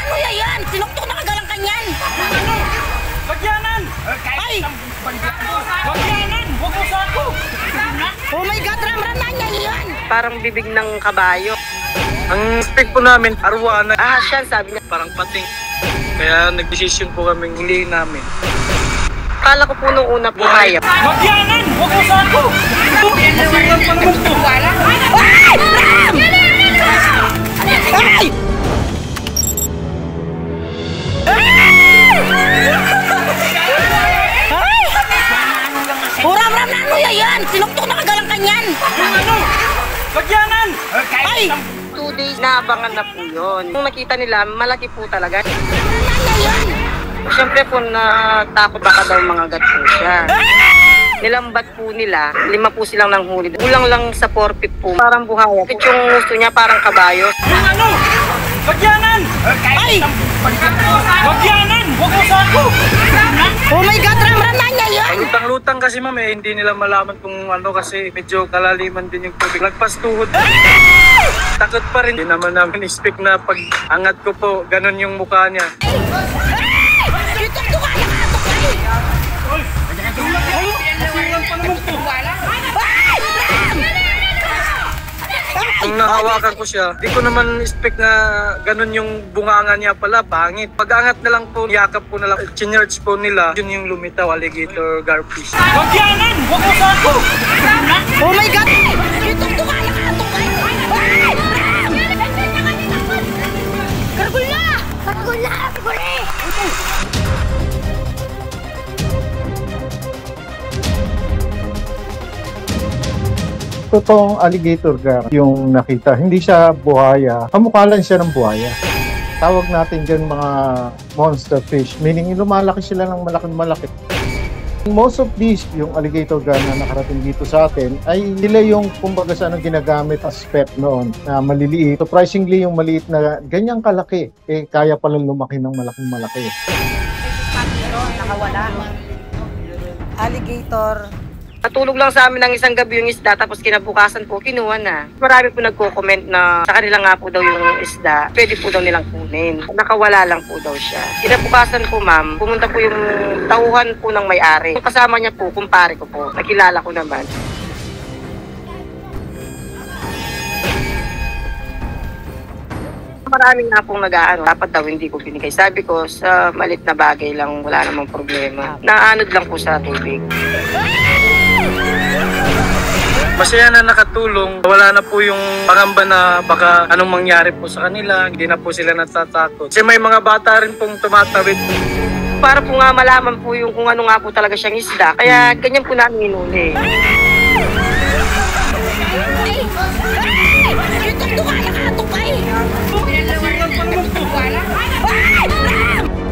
kuya yan! Sinuktok na kagalang kanyan! Ano? Bagyanan! Ay! Bagyanan! Huwag mo sa ako! Oh my God! Ram-raman niya yan! Parang bibig ng kabayo. Ang spec po namin, arwana. Siya, sabi niya. Parang pating. Kaya nag-decision po kaming huliin namin. Akala ko po nung una buhaya. Bagyanan! Huwag mo sa ako! Masilang pa naman to! Ay! Ram! Ay! Ram-ram na kuya yan! Sinuktok na kagalang kanyan! Ano? Bagyanan! Ay! 2 days naabangan na po yun. Nung nakita nila, malaki po talaga. Ram-raman niya yan! Siyempre po natakot baka daw mga gat po siya. Nilambat po nila, 5 po silang nanghuli. Kulang lang sa 4 feet po. Parang buhaya. At yung gusto niya parang kabayo. Ano? Bagyanan! Ay! Bagyanan! Huwag mo sa ako! Oh my God! Ram-raman niya yan! Lutang-lutang kasi ma'am hindi nila malaman kung ano kasi medyo kalaliman din yung tubig. Lagpas tuhod. Takot pa rin. Hindi naman namin expect na pag angat ko po, ganun yung mukha niya. Sinuktok ka na katok kayo! Masilang pa naman to! Nung nahawakan ko siya, di ko naman expect na ganun yung bunganga niya pala, pangit. Pag-angat na lang po, yakap po na lang, chinerge po nila, yun yung lumitaw, alligator garfish. Bagyanan! Huwag mo sa ako! Oh my God! Sinuktok ka na katok kayo! Kargula! Kargula! Kargula! Totoong alligator gar yung nakita. Hindi siya buhaya. Kamukha lang siya ng buhaya. Tawag natin dyan mga monster fish. Meaning lumalaki sila ng malaki-malaki. Most of these, yung alligator gar na nakarating dito sa atin, ay sila yung kumbaga sa anong ginagamit as pet noon na maliliit. Surprisingly, yung maliit na ganyang kalaki, kaya palang lumaki ng malaking-malaki. Nakawala. Alligator. Natulog lang sa amin ng isang gabi yung isda, tapos kinabukasan po, kinuha na. Marami po nagko-comment na sa kanila nga po daw yung isda, pwede po daw nilang kunin. Nakawala lang po daw siya. Kinabukasan po ma'am, pumunta po yung tauhan po ng may-ari. Kasama niya po, kumpare ko po, nakilala ko naman. Maraming nga pong nag-aano, dapat daw hindi ko binigay. Sabi ko, sa malit na bagay lang, wala namang problema. Naanod lang po sa tubig. Masaya na nakatulong. Wala na po yung pangamba na baka anong mangyari po sa kanila. Hindi na po sila natatakot. Kasi may mga bata rin pong tumatawid. Para po nga malaman po yung kung ano nga po talaga siyang isda. Kaya ganyan po namin inuli. Sinuktok ka na katok kayo! Masilang pa naman to!